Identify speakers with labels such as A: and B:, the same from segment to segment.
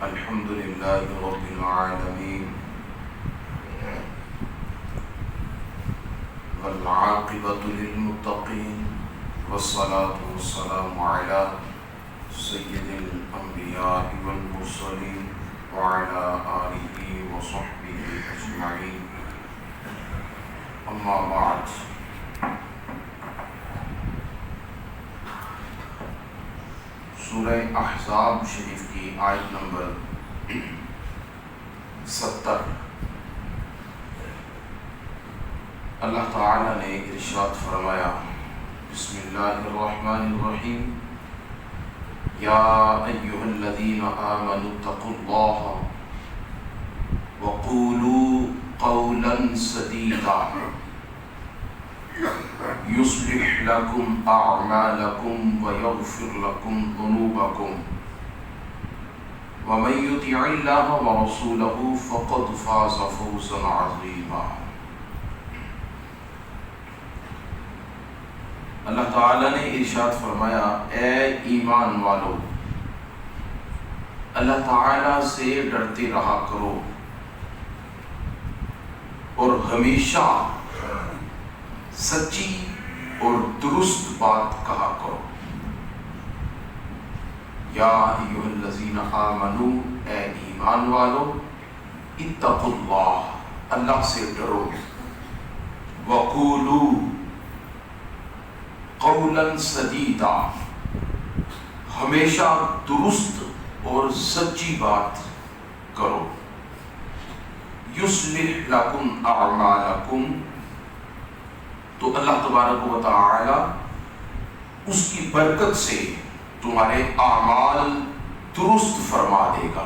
A: الحمد لله رب العالمين والعاقبة للمتقين والصلاة والسلام على سيد الأنبياء والمرسلين وعلى آله وصحبه أجمعين أما بعد سورہ احزاب شریف کی آیت نمبر 70 اللہ تعالی نے ارشاد فرمایا بسم اللہ الرحمن الرحیم یا ایہا الذین آمنوا اتقوا اللہ وقولوا قولا سدیدا يصلح لكم أعمالكم ويغفر لكم ذنوبكم ومن يطع الله ورسوله فقد فاز فوزا عظيما۔ اللہ تعالی نے ارشاد فرمایا اے ایمان والو اللہ تعالی سے ڈرتے رہا کرو اور ہمیشہ سچی اور درست بات کہا کرو۔ یا ایھا الذین آمنوا اے ایمان والو اتقوا اللہ اللہ سے ڈرو وقولوا قولا سدیدا ہمیشہ درست اور سچی بات کرو۔ یصلح لکم اعمالکم تو اللہ تبارک و تعالی اس کی برکت سے تمہارے اعمال درست فرما دے گا۔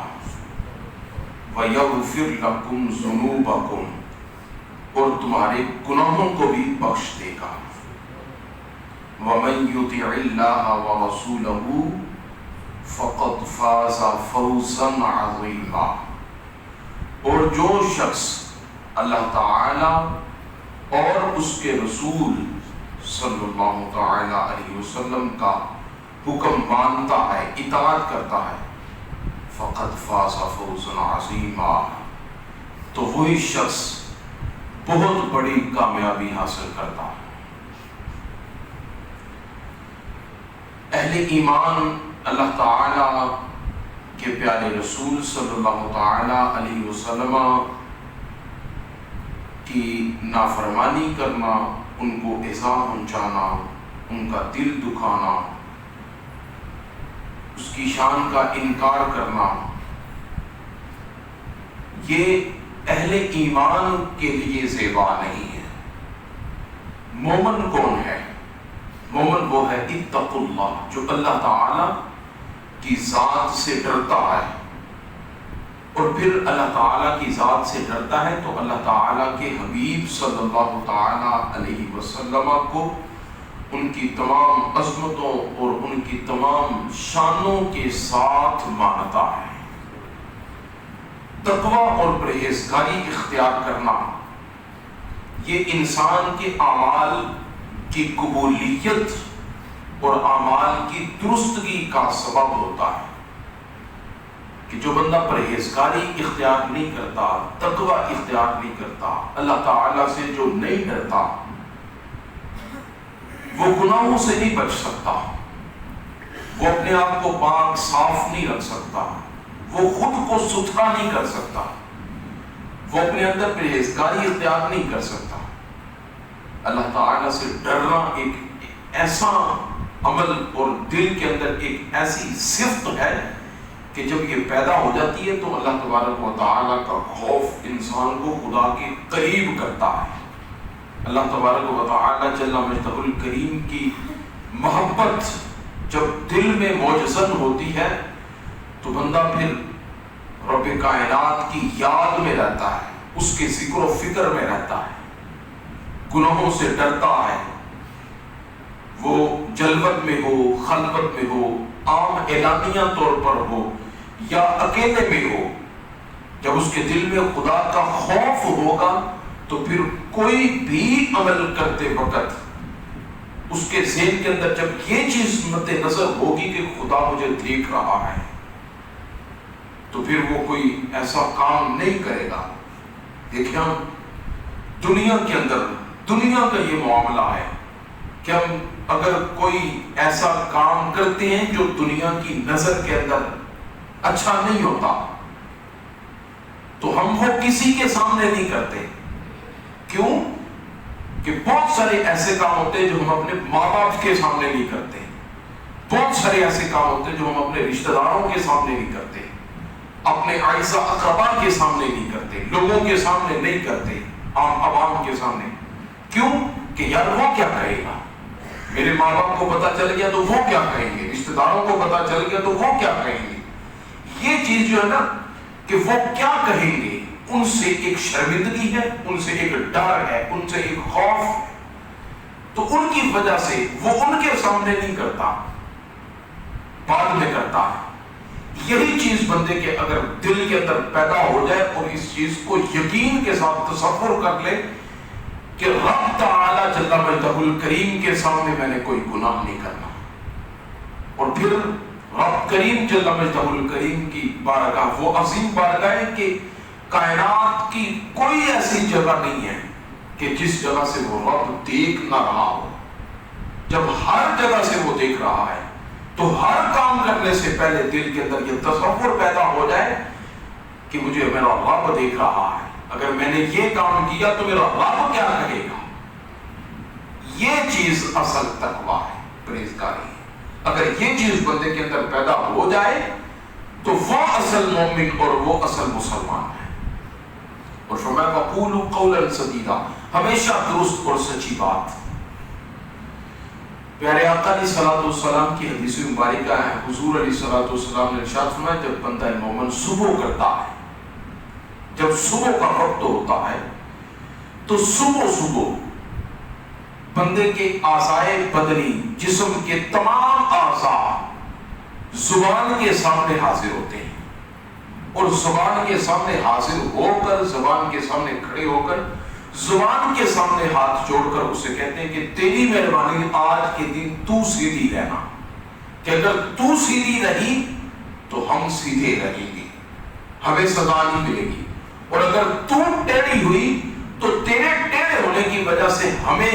A: وَيَغْفِرْ لَكُمْ ذُنُوبَكُمْ اور تمہارے گناہوں کو بھی بخش دے گا۔ وَمَن يُطِعِ اللَّهَ وَرَسُولَهُ فَقَدْ فَازَ فَوْزًا عَظِيمًا اور جو شخص اللہ تعالی اور اس کے رسول صلی اللہ تعالی علیہ وسلم کا حکم مانتا ہے اطاعت کرتا ہے فقد فاز فوزا عظیما تو وہی شخص بہت بڑی کامیابی حاصل کرتا ہے۔ اہل ایمان اللہ تعالی کے پیارے رسول صلی اللہ تعالی علیہ وسلم کی نافرمانی کرنا، ان کو ایذا پہنچانا، ان کا دل دکھانا، اس کی شان کا انکار کرنا، یہ اہل ایمان کے لیے زیبا نہیں ہے۔ مومن کون ہے؟ مومن وہ ہے اتقوا اللہ جو اللہ تعالی کی ذات سے ڈرتا ہے اور پھر اللہ تعالیٰ کی ذات سے ڈرتا ہے تو اللہ تعالیٰ کے حبیب صلی اللہ تعالیٰ علیہ وسلم کو ان کی تمام عظمتوں اور ان کی تمام شانوں کے ساتھ مانتا ہے۔ تقوی اور پرہیزگاری اختیار کرنا یہ انسان کے اعمال کی قبولیت اور اعمال کی درستگی کا سبب ہوتا ہے کہ جو بندہ پرہیزگاری اختیار نہیں کرتا، تقوی اختیار نہیں کرتا، اللہ تعالیٰ سے جو نہیں ڈرتا، وہ گناہوں سے نہیں بچ سکتا، وہ اپنے آپ کو پاک صاف نہیں رکھ سکتا، وہ خود کو ستھرا نہیں کر سکتا، وہ اپنے اندر پرہیزگاری اختیار نہیں کر سکتا۔ اللہ تعالیٰ سے ڈرنا ایک ایسا عمل اور دل کے اندر ایک ایسی صفت ہے کہ جب یہ پیدا ہو جاتی ہے تو اللہ تبارک و تعالیٰ کا خوف انسان کو خدا کے قریب کرتا ہے۔ اللہ تبارک و تعالیٰ جل مجدہ الکریم کی محبت جب دل میں موجزن ہوتی ہے تو بندہ پھر رب کائنات کی یاد میں رہتا ہے، اس کے ذکر و فکر میں رہتا ہے، گناہوں سے ڈرتا ہے، وہ جلوت میں ہو، خلوت میں ہو، عام اعلانیہ طور پر ہو یا اکیلے میں ہو، جب اس کے دل میں خدا کا خوف ہوگا تو پھر کوئی بھی عمل کرتے وقت اس کے ذہن کے اندر جب یہ چیز مد نظر ہوگی کہ خدا مجھے دیکھ رہا ہے تو پھر وہ کوئی ایسا کام نہیں کرے گا. دیکھیں ہم دنیا کے اندر دنیا کا یہ معاملہ ہے کہ ہم اگر کوئی ایسا کام کرتے ہیں جو دنیا کی نظر کے اندر اچھا نہیں ہوتا تو ہم وہ کسی کے سامنے نہیں کرتے. کیوں؟ کہ بہت سارے ایسے کام ہوتے ہیں جو ہم اپنے ماں باپ کے سامنے نہیں کرتے. بہت سارے ایسے کام ہوتے ہیں جو ہم اپنے رشتہ داروں کے سامنے نہیں کرتے, اپنے اعزا اقربا کے سامنے نہیں کرتے, لوگوں کے سامنے نہیں کرتے, عام عوام کے سامنے. کیوں؟ کہ یار وہ کیا کہے گا, میرے ماں باپ کو پتا چل گیا تو وہ کیا کہیں گے, رشتہ داروں کو پتا چل گیا تو وہ کیا کہیں گے. یہ چیز جو ہے نا کہ وہ کیا کہیں گے, ان سے ایک شرمندگی ہے, ان سے ایک ڈر ہے, ان سے ایک خوف ہے, تو ان کی وجہ سے وہ ان کے سامنے نہیں کرتا, بعد میں کرتا ہے. یہی چیز بندے کے اگر دل کے اندر پیدا ہو جائے اور اس چیز کو یقین کے ساتھ تصور کر لے کہ رب تعالی جل مجدہ الکریم کے سامنے میں نے کوئی گناہ نہیں کرنا, اور پھر رب کریم جل مجدہ الکریم کی بارگاہ, وہ عظیم بارگاہ ہے کہ کائنات کی کوئی ایسی جگہ نہیں ہے کہ جس جگہ سے وہ رب دیکھ نہ رہا ہو. جب ہر جگہ سے وہ دیکھ رہا ہے تو ہر کام کرنے سے پہلے دل کے اندر یہ تصور پیدا ہو جائے کہ مجھے میرا رب دیکھ رہا ہے, اگر میں نے یہ کام کیا تو میرا رب کیا کہے گا. یہ چیز اصل تقویٰ ہے, پرہیزگاری ہے. اگر یہ چیز بندے کے اندر پیدا ہو جائے تو وہ اصل مومن اور وہ اصل مسلمان ہے. اور فرمایا وَقُولُوا قَوْلًا سَدِيدًا, ہمیشہ درست اور سچی بات. پیارے آقا علیہ الصلوۃ والسلام کی حدیث مبارکہ ہے, حضور علیہ الصلوۃ والسلام نے ارشاد فرمایا جب بندہ مومن صبح کرتا ہے, جب صبح کا وقت ہوتا ہے تو صبح بندے کے اعضائے بدنی, جسم کے تمام اعضاء زبان کے سامنے حاضر ہوتے ہیں, اور زبان کے سامنے حاضر ہو کر, زبان کے سامنے کھڑے ہو کر, زبان کے سامنے ہاتھ جوڑ کر اسے کہتے ہیں کہ تیری مہربانی آج کے دن تو سیدھی رہنا, کہ اگر تو سیدھی رہی تو ہم سیدھے رہیں گے, ہمیں سزا نہیں ملے گی, اور اگر تو ٹیڑھی ہوئی تو تیرے ٹیڑھے ہونے کی وجہ سے ہمیں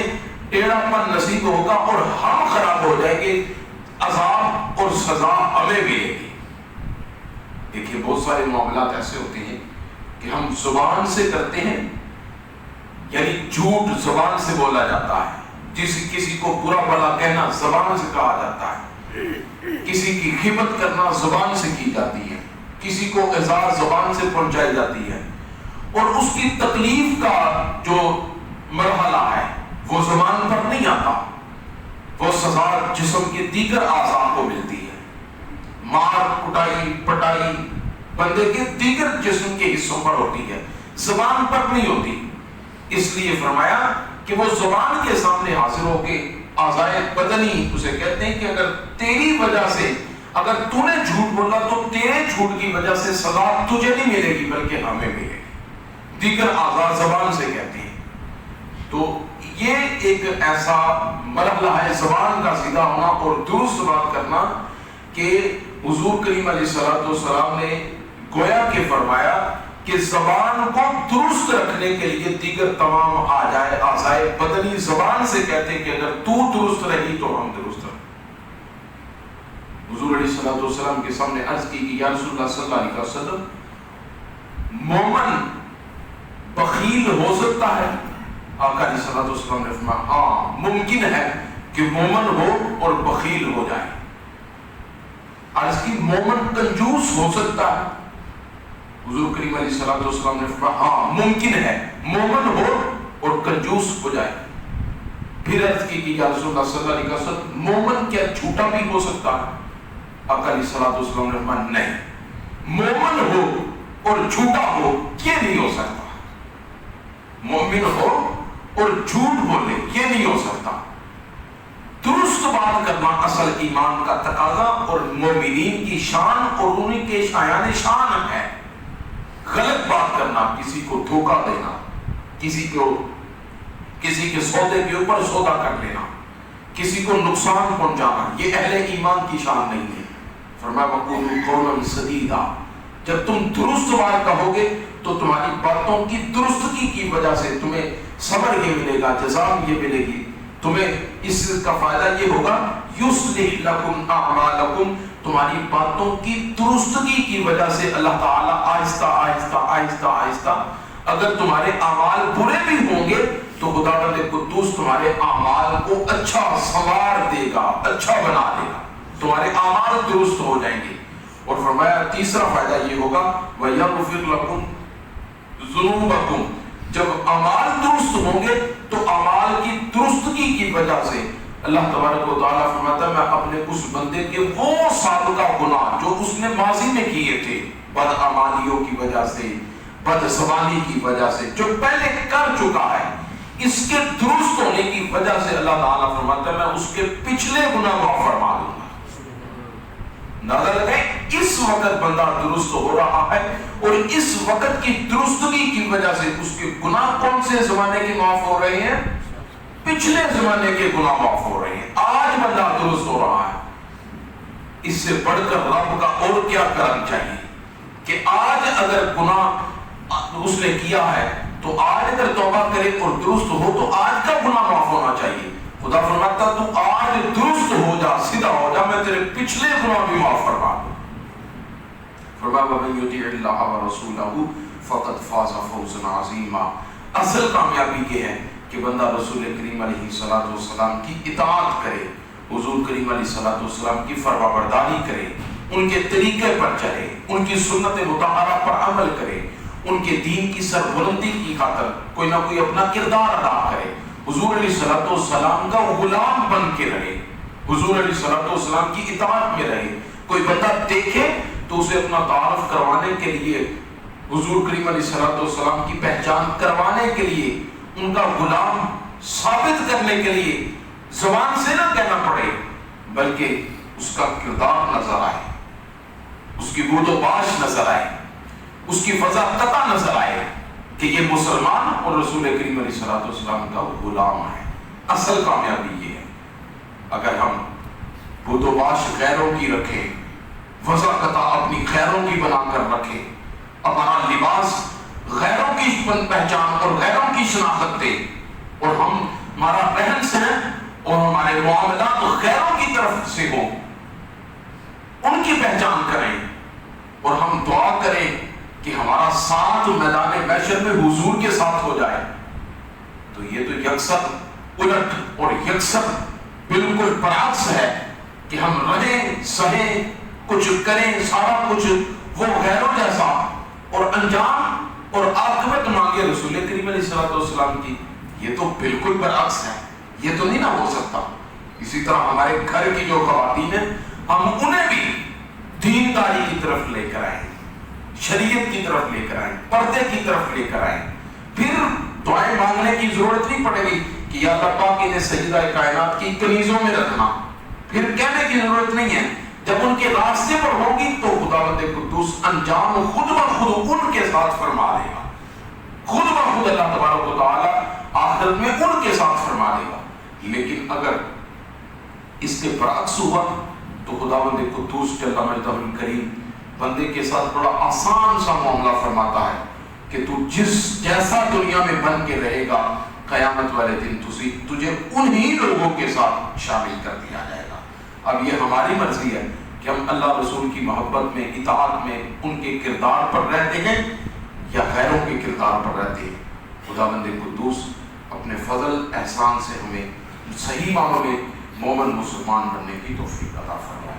A: ٹیڑھا پن نصیب ہوگا اور ہم خراب ہو جائیں گے, عذاب اور سزا ہمیں ملے گی. دیکھیے بہت سارے معاملات ایسے ہوتے ہیں کہ ہم زبان سے کرتے ہیں, یعنی جھوٹ زبان سے بولا جاتا ہے, کسی کو برا بھلا کہنا زبان سے کہا جاتا ہے, کسی کی غیبت کرنا زبان سے کی جاتی ہے, کسی کو اعزاز زبان سے پہنچائی جاتی ہے, اور اس کی تکلیف کا جو مرحلہ ہے وہ زبان پر نہیں آتا, وہ سزا جسم کے دیگر اعضاء کو ملتی ہے. مار کٹائی پٹائی بندے کے دیگر جسم کے حصوں پر ہوتی ہے, زبان پر نہیں ہوتی. اس لیے فرمایا کہ وہ زبان کے سامنے حاضر ہو کے اعضائے بدنی اسے کہتے ہیں کہ اگر تیری وجہ سے, اگر تو نے جھوٹ بولا تو تیرے جھوٹ کی وجہ سے سزا تجھے نہیں ملے گی بلکہ ہمیں ملے گی. دیگر اعضاء زبان سے کہتے ہیں. تو یہ ایک ایسا مرحلہ ہے زبان کا سیدھا ہونا اور درست بات کرنا کہ حضور کریم علیہ الصلوۃ والسلام نے گویا کہ فرمایا کہ زبان کو درست رکھنے کے لیے دیگر تمام اعضائے بدنی زبان سے کہتے ہیں کہ اگر تو درست رہی تو ہم درست رہیں. حضور علیہ الصلوۃ والسلام کے سامنے عرض کی کہ یا رسول اللہ صلی اللہ علیہ وسلم, مومن بخیل ہو سکتا ہے؟ آقا علیہ الصلوۃ والسلام نے فرمایا ہاں ممکن ہے کہ مومن ہو اور بخیل ہو جائے. عرض کی مومن کنجوس ہو سکتا ہے؟ حضور کریم علیہ الصلوۃ والسلام نے فرمایا ہاں ممکن ہے مومن ہو اور کنجوس ہو جائے. پھر عرض کی کہ یا رسول اللہ صلی اللہ علیہ وسلم مومن کیا جھوٹا بھی ہو سکتا ہے؟ آقا علیہ الصلوۃ والسلام نے فرمایا نہیں, مومن ہو اور جھوٹا ہو یہ نہیں ہو سکتا. مومن ہو اور جھوٹ بولے یہ نہیں ہو سکتا. درست بات کرنا اصل ایمان کا تقاضا اور مومنین کی شان اور ان کے شایان شان ہے. غلط بات کرنا, کسی کو دھوکہ دینا, کسی کے سودے کے اوپر سودا کر لینا, کسی کو نقصان پہنچانا, یہ اہل ایمان کی شان نہیں ہے. فرمایا وَقُولُوا قَوْلًا سَدِيدًا, جب تم درست بات کہو گے تو تمہاری باتوں کی درستگی کی وجہ سے تمہیں صبر یہ ملے گا، جزا یہ ملے گی، تمہیں اس کا فائدہ یہ ہوگا یصلح لکم اعمالکم، تمہاری باتوں کی درستگی کی وجہ سے اللہ تعالیٰ آہستہ آہستہ آہستہ آہستہ اگر تمہارے اعمال برے بھی ہوں گے تو خداوند قدوس تمہارے اعمال کو اچھا سنوار دے گا، اچھا بنا دے گا، تمہارے اعمال درست ہو جائیں گے۔ اور فرمایا تیسرا فائدہ یہ ہوگا وَيَغْفِرْ لَكُمْ ذُنُوبَكُمْ، جب اعمال درست ہوں گے تو اعمال کی درستگی کی وجہ سے اللہ تبارک و تعالیٰ فرماتا ہے میں اپنے اس بندے کے وہ سابقہ گناہ جو اس نے ماضی میں کیے تھے، بدعمالیوں کی وجہ سے، بد زبانی کی وجہ سے، جو پہلے کر چکا ہے، اس کے درست ہونے کی وجہ سے اللہ تعالیٰ فرماتا ہے میں اس کے پچھلے گناہ معاف فرما دوں گا۔ نظر لگے اس وقت بندہ درست ہو رہا ہے اور اس وقت کی درستگی کی وجہ سے اس کے گناہ کون سے زمانے کے معاف ہو رہے ہیں؟ پچھلے زمانے کے گناہ معاف ہو رہے ہیں۔ آج بندہ درست ہو رہا ہے، اس سے بڑھ کر رب کا اور کیا کرنا چاہیے کہ آج اگر گناہ اس نے کیا ہے تو آج اگر توبہ کرے اور درست ہو تو آج کا گناہ معاف ہونا چاہیے۔ خدا فرماتا تو آج درست ہو جا، سیدھا ہو جا، میں تیرے پچھلے گناہ بھی معاف فرما دوں۔ فرمایا وَمَن يُطِعِ اللَّهَ وَرَسُولَهُ فَقَدْ فَازَ فَوْزًا عَظِيمًا، اصل کامیابی یہ ہے کہ بندہ رسول کریم علیہ الصلوۃ والسلام کی اطاعت کرے، حضور کریم علیہ الصلوۃ والسلام کی فرما برداری کرے، ان کے طریقے پر چلے، ان کی سنت مطہرہ پر عمل کرے، ان کے دین کی سربلندی کی خاطر کوئی نہ کوئی اپنا کردار ادا کرے، حضور علیہ الصلوۃ والسلام کا غلام بن کے رہے، حضور علیہ الصلوۃ والسلام کی اطاعت میں رہے۔ کوئی بندہ دیکھے تو اسے اپنا تعارف کروانے کے لیے، حضور کریم علیہ الصلوۃ والسلام کی پہچان کروانے کے لیے، ان کا غلام ثابت کرنے کے لیے زبان سے نہ کہنا پڑے بلکہ اس کا کردار نظر آئے، اس کی بود و باش نظر آئے، اس کی فضا قطع نظر آئے کہ یہ مسلمان اور رسول کریم علیہ الصلوۃ والسلام کا غلام ہے۔ اصل کامیابی یہ ہے اگر ہم بود و باش غیروں کی رکھیں، فضا قطع اپنی غیروں کی بنا کر رکھیں، ہمارا لباس غیروں کی پہچان اور غیروں کی شناخت دے، اور ہمارا رہن سہن اور ہمارے معاملات غیروں کی طرف سے ہوں، ان کی پہچان کریں، اور ہم دعا کریں کہ ہمارا ساتھ میدان محشر میں حضور کے ساتھ ہو جائے، تو یہ تو یکسر الٹ اور یکسر بالکل برعکس ہے کہ ہم رہیں سہیں کچھ کریں سارا کچھ وہ غیروں جیسا اور انجام اور عاقبت مانگے رسول کریم علیہ الصلوۃ والسلام کی، یہ تو بالکل برعکس ہے، یہ تو نہیں نہ ہو سکتا۔ اسی طرح ہمارے گھر کی جو خواتین ہیں ہم انہیں بھی دینداری کی طرف لے کر آئیں، شریعت کی طرف لے کر آئیں، پردے کی طرف لے کر آئیں، پھر دعائیں مانگنے کی ضرورت نہیں پڑے گی کہ یا اللہ پاک انہیں سجدہ کائنات کی کنیزوں میں رکھنا، پھر کہنے کی ضرورت نہیں ہے۔ جب ان کے راستے پر ہوگی تو خداوند قدوس انجام خود بخود ان کے ساتھ فرما دے گا، خود بخود اللہ تبارک و تعالی آخرت میں ان کے ساتھ فرما دے گا۔ لیکن اگر اس کے برعکس ہوا تو خداوند قدوس جل مجدہ الکریم بندے کے ساتھ بڑا آسان سا معاملہ فرماتا ہے کہ تو جیسا دنیا میں بن کے رہے گا قیامت والے دن تجھے انہی لوگوں کے ساتھ شامل کر دیا جائے گا۔ اب یہ ہماری مرضی ہے کہ ہم اللہ رسول کی محبت میں، اطاعت میں ان کے کردار پر رہتے ہیں یا غیروں کے کردار پر رہتے ہیں۔ خداوند قدوس اپنے فضل احسان سے ہمیں صحیح معنوں میں مومن مسلمان بننے کی توفیق عطا فرمائے۔